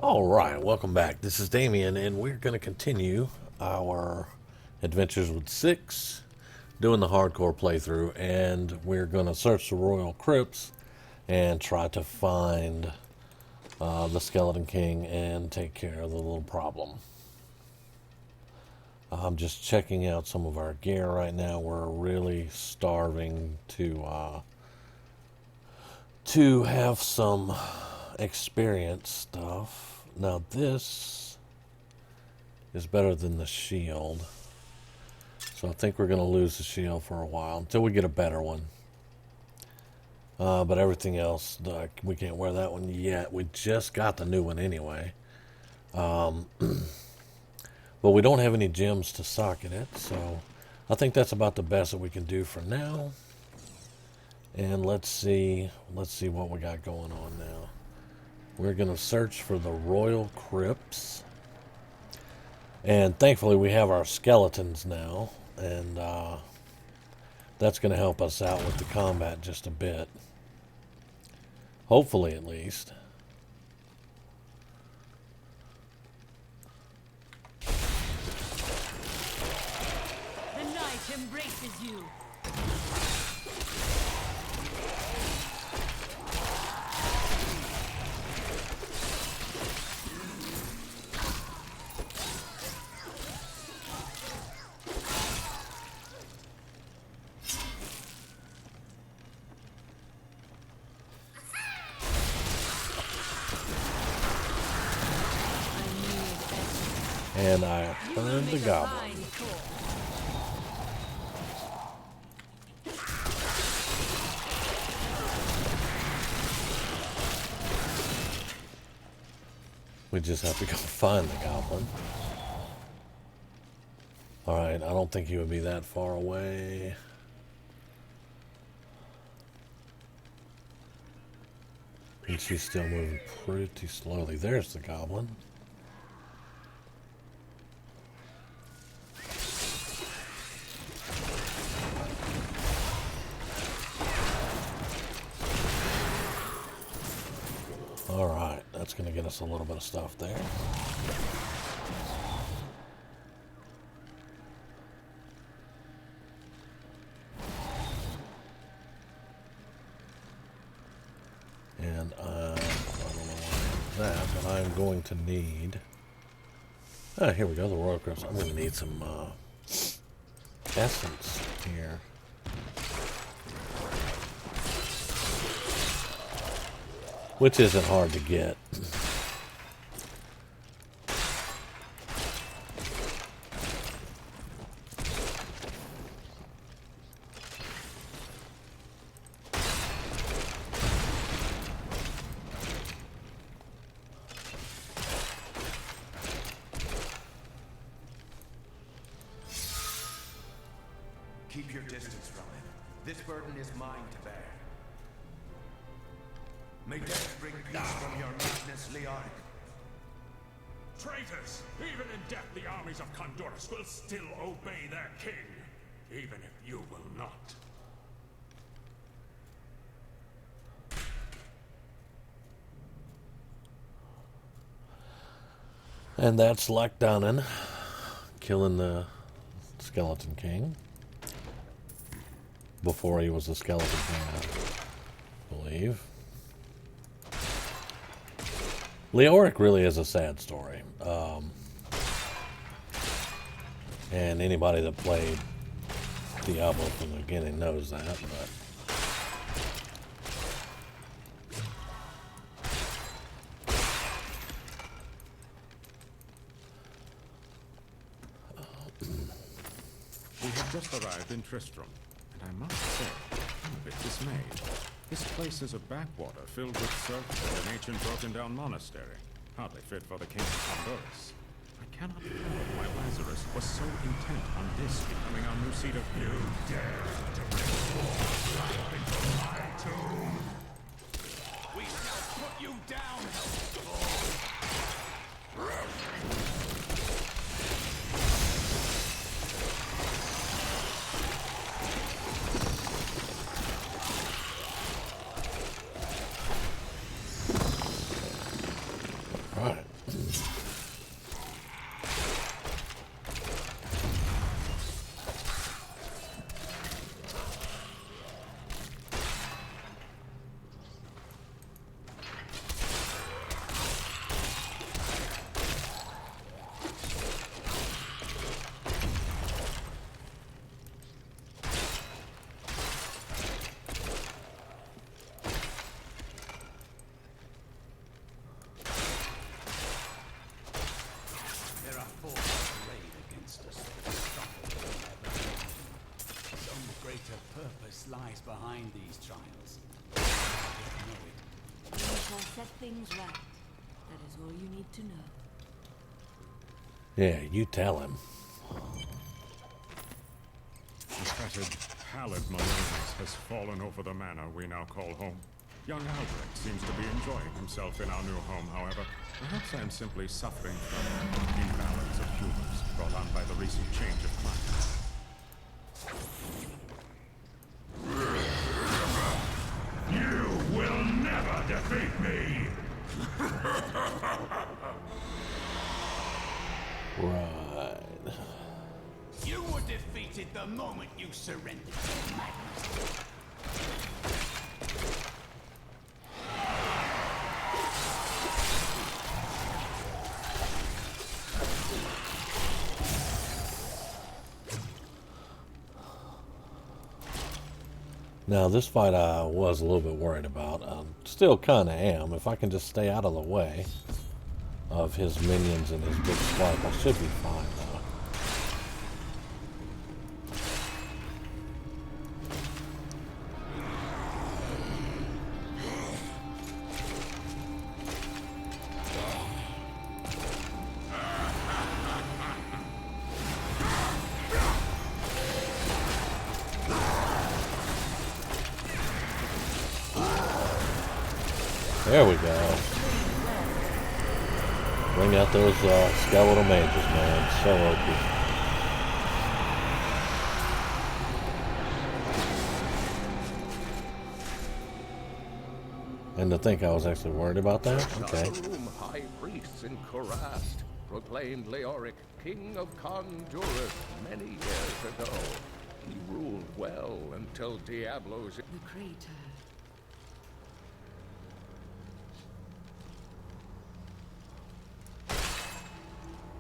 All right, welcome back. This is Damien, and we're going to continue our adventures with Six, doing the hardcore playthrough, and we're going to search the royal crypts and try to find the Skeleton King and take care of the little problem. I'm just checking out some of our gear right now. We're really starving to have some experience stuff. Now this is better than the shield, so I think we're going to lose the shield for a while until we get a better one. But everything else, we can't wear that one yet. We just got the new one anyway. But we don't have any gems to socket it, so I think that's about the best that we can do for now. And let's see what we got going on now. We're going to search for the royal crypts. And thankfully we have our skeletons now, and that's going to help us out with the combat just a bit. Hopefully, at least. The night embraces you. And I heard the goblin. We just have to go find the goblin. Alright, I don't think he would be that far away. And she's still moving pretty slowly. There's the goblin. Alright, that's going to get us a little bit of stuff there. And I don't know why that, but I'm going to need... Ah, here we go, the royal crypts. I'm going to need some essence here. Which isn't hard to get. Keep your distance from him. This burden is mine to bear. May death bring peace from your madness, Leoric. Traitors! Even in death, the armies of Condorus will still obey their king, even if you will not. And that's Lekdanen killing the Skeleton King. Before he was the Skeleton King, I believe. Leoric really is a sad story. And anybody that played Diablo from the beginning knows that, but... We have just arrived in Tristram, and I must say, I'm a bit dismayed. This place is a backwater filled with serfs and an ancient broken-down monastery, hardly fit for the king of Honduras. I cannot fathom why Lazarus was so intent on this becoming our new seat of you dare to into my tomb. We shall put you down, Alright. set things right. That is all you need to know. Yeah, you tell him. The fetid, pallid Meliodas has fallen over the manor we now call home. Young Albrecht seems to be enjoying himself in our new home, however. Perhaps I am simply suffering from an imbalance of humors brought on by the recent change of climate. You will never defeat me! Right. You were defeated the moment you surrendered to madness. Now, this fight I was a little bit worried about. Still kind of am. If I can just stay out of the way of his minions and his big swipe, I should be fine, though. There we go. Bring out those skeletal mages, man. So OP. And to think I was actually worried about that? Okay. Room high priests in Kurast proclaimed Leoric king of Condurus many years ago. He ruled well until Diablo's... The crater.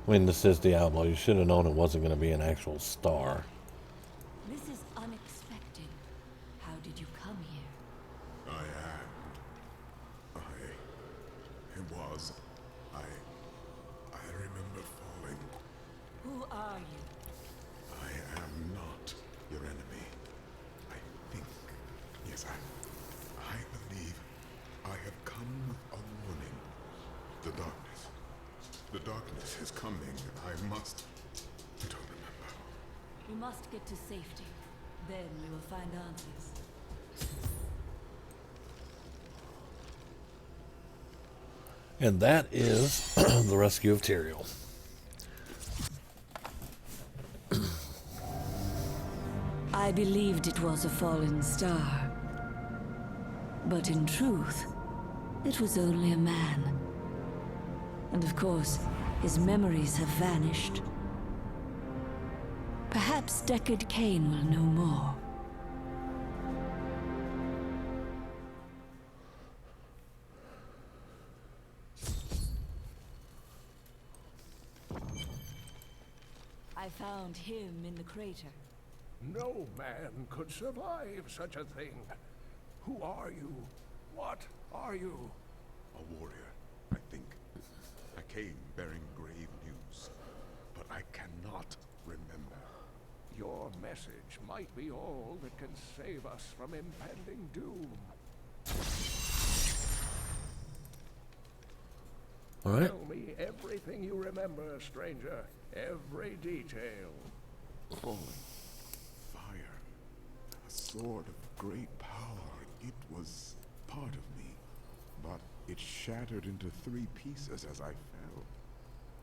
I mean, this is Diablo. You should have known it wasn't going to be an actual star. This is unexpected. How did you come here? I remember falling. Who are you? I am not your enemy. I think, yes, I believe I have come with a warning. The darkness is coming. I must... I don't remember. We must get to safety. Then we will find answers. And that is the rescue of Tyrael. I believed it was a fallen star. But in truth, it was only a man. And of course, his memories have vanished. Perhaps Deckard Cain will know more. I found him in the crater. No man could survive such a thing. Who are you? What are you? A warrior, I think. I came bearing grave news, but I cannot remember. Your message might be all that can save us from impending doom. All right. Tell me everything you remember, stranger. Every detail. Falling. Fire. A sword of great power. It was part of me, but it shattered into 3 pieces as I fell.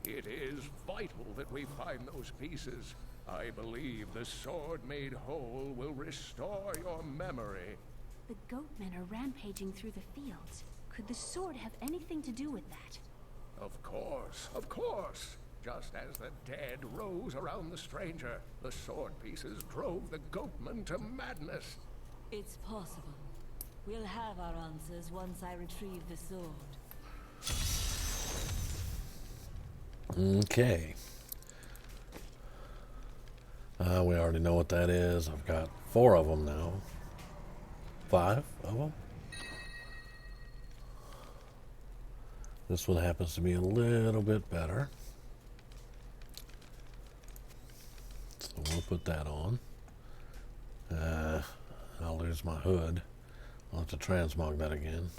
It is vital that we find those pieces. I believe the sword made whole will restore your memory. The goatmen are rampaging through the fields. Could the sword have anything to do with that? Of course, of course. Just as the dead rose around the stranger, the sword pieces drove the goatmen to madness. It's possible. We'll have our answers once I retrieve the sword. Okay. We already know what that is. I've got 4 of them now. 5 of them. This one happens to be a little bit better. So we'll put that on. I'll lose my hood. I'll have to transmog that again.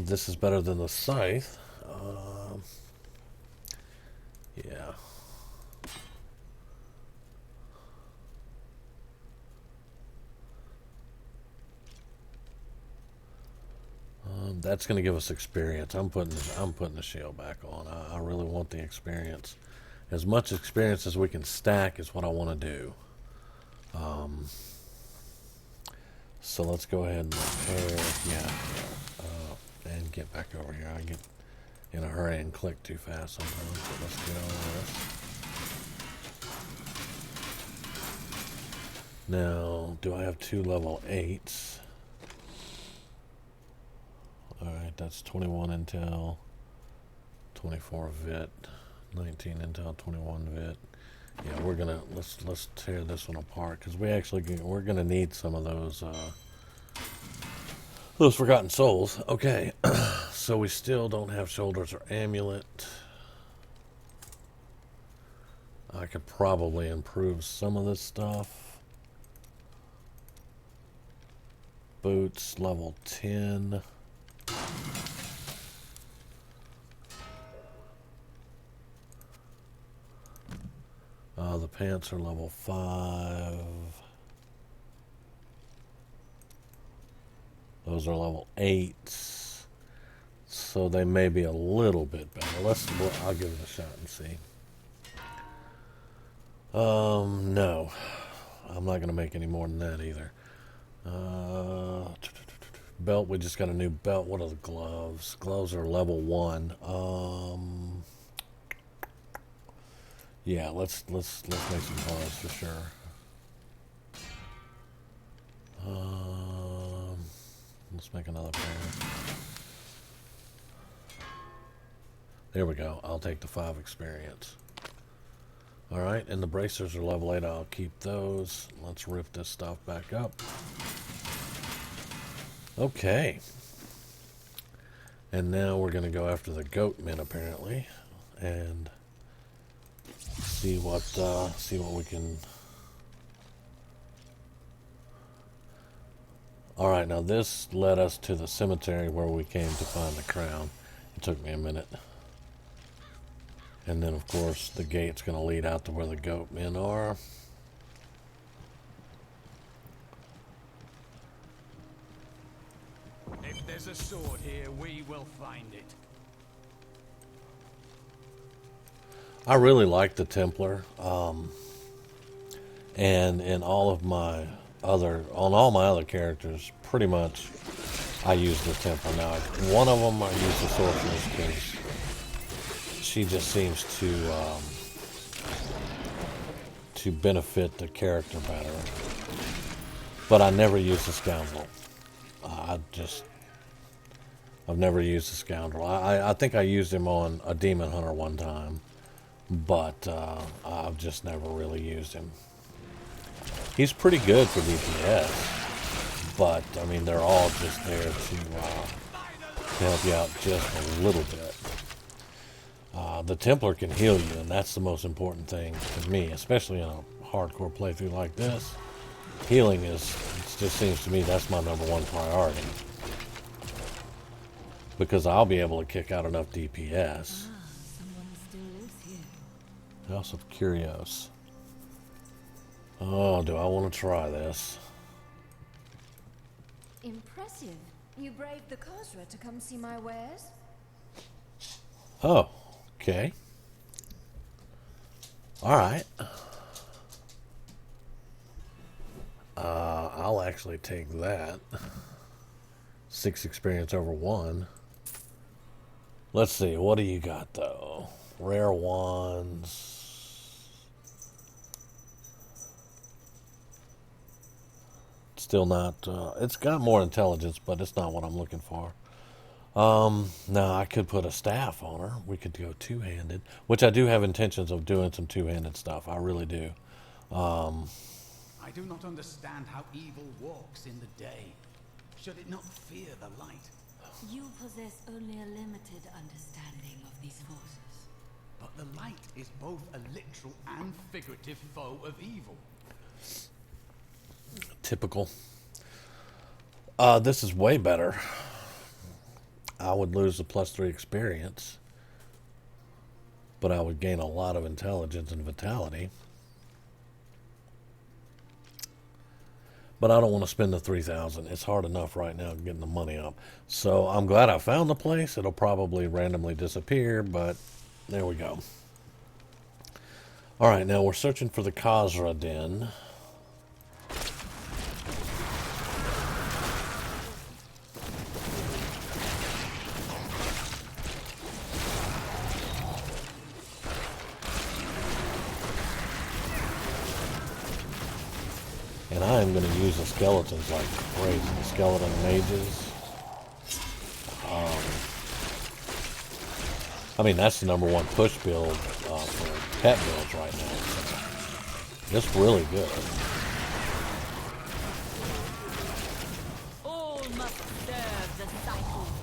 This is better than the scythe. Yeah. That's going to give us experience. I'm putting the shield back on. I really want the experience. As much experience as we can stack is what I want to do. So let's go ahead and repair. And get back over here. I get in a hurry and click too fast sometimes. So let's get on this. Now, do I have 2 level 8s? Alright, that's 21 intel, 24 vit, 19 intel, 21 vit. Yeah, we're gonna let's tear this one apart because we're gonna need some of those forgotten souls. Okay, so we still don't have shoulders or amulet. I could probably improve some of this stuff. Boots level 10. The pants are level 5. Those are level 8s. So they may be a little bit better. I'll give it a shot and see. No. I'm not going to make any more than that either. Belt, we just got a new belt. What are the gloves? Gloves are level 1. Yeah, let's make some gloves for sure. Let's make another pair. There we go. I'll take the 5 experience. Alright, and the bracers are level 8. I'll keep those. Let's rip this stuff back up. Okay. And now we're going to go after the goatmen, apparently. And see what we can... Alright, now this led us to the cemetery where we came to find the crown. It took me a minute. And then, of course, the gate's going to lead out to where the goatmen are. If there's a sword here, we will find it. I really like the Templar. And in all of my all my other characters, pretty much I use the Templar. Now, one of them I use the Sorceress because she just seems to benefit the character better. But I never use the Scoundrel. I've never used the Scoundrel. I think I used him on a Demon Hunter one time, but I've just never really used him. He's pretty good for DPS, but I mean they're all just there to help you out just a little bit. The Templar can heal you, and that's the most important thing to me, especially in a hardcore playthrough like this. Healing it just seems to me that's my #1 priority. Because I'll be able to kick out enough DPS. Someone still lives here. House of Curios. Oh, do I want to try this? Impressive. You braved the Khosra to come see my wares? Oh, okay. Alright. I'll actually take that. 6 experience over 1. Let's see, what do you got though? Rare wands. Still not, it's got more intelligence, but it's not what I'm looking for. Now I could put a staff on her. We could go 2-handed, which I do have intentions of doing some 2-handed stuff. I really do. I do not understand how evil walks in the day. Should it not fear the light? You possess only a limited understanding of these forces. But the light is both a literal and figurative foe of evil. Typical. This is way better. I would lose the +3 experience, but I would gain a lot of intelligence and vitality. But I don't want to spend the 3,000. It's hard enough right now getting the money up. So I'm glad I found the place. It'll probably randomly disappear, but there we go. All right, now we're searching for the Khazra Den. And I am going to use the skeletons like crazy. The skeleton mages. I mean, that's the #1 push build for pet builds right now. So it's really good.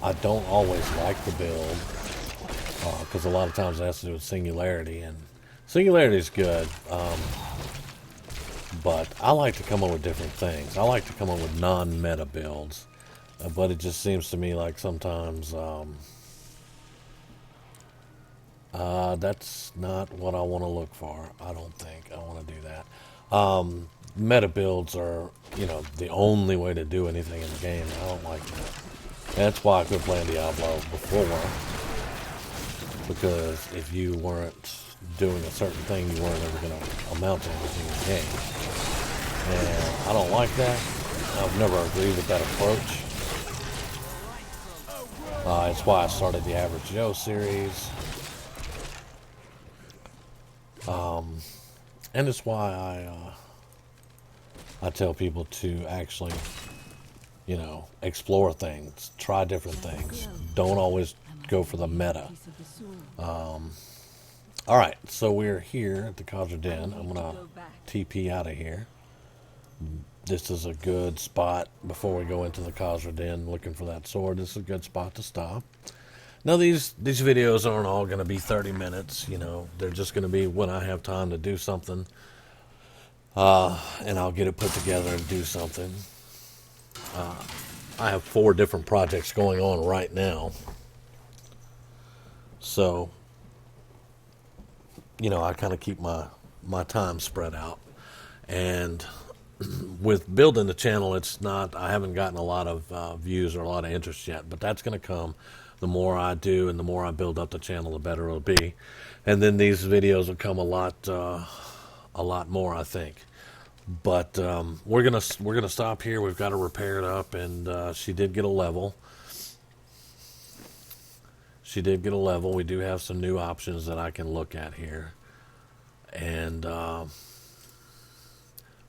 I don't always like the build because a lot of times it has to do with singularity, and singularity is good. But I like to come up with different things. I like to come up with non-meta builds. But it just seems to me like sometimes that's not what I want to look for. I don't think I want to do that. Meta builds are, the only way to do anything in the game. I don't like that. That's why I quit playing Diablo before. Because if you weren't doing a certain thing, you weren't ever going to amount to anything in the game. And I don't like that. I've never agreed with that approach. It's why I started the Average Joe series. And it's why I tell people to actually, explore things, try different things. Don't always go for the meta. All right, so we're here at the Khazra Den. I'm gonna TP out of here. This is a good spot before we go into the Khazra Den looking for that sword. This is a good spot to stop. Now, these videos aren't all going to be 30 minutes. They're just going to be when I have time to do something. And I'll get it put together and do something. I have 4 different projects going on right now. So, I kind of keep my time spread out. And with building the channel, I haven't gotten a lot of views or a lot of interest yet, but that's going to come. The more I do and the more I build up the channel, the better it'll be. And then these videos will come a lot more, I think. But we're gonna stop here. We've got to repair it up, and she did get a level. She did get a level. We do have some new options that I can look at here. And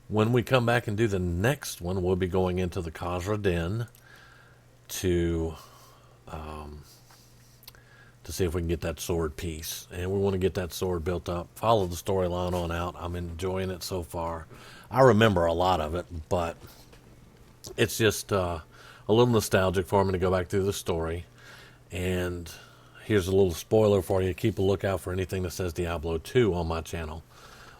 when we come back and do the next one, we'll be going into the Khazra Den to see if we can get that sword piece. And we want to get that sword built up. Follow the storyline on out. I'm enjoying it so far. I remember a lot of it, but it's just a little nostalgic for me to go back through the story. And here's a little spoiler for you. Keep a lookout for anything that says Diablo 2 on my channel.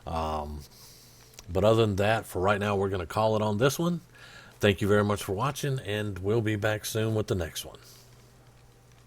But other than that, for right now, we're going to call it on this one. Thank you very much for watching, and we'll be back soon with the next one.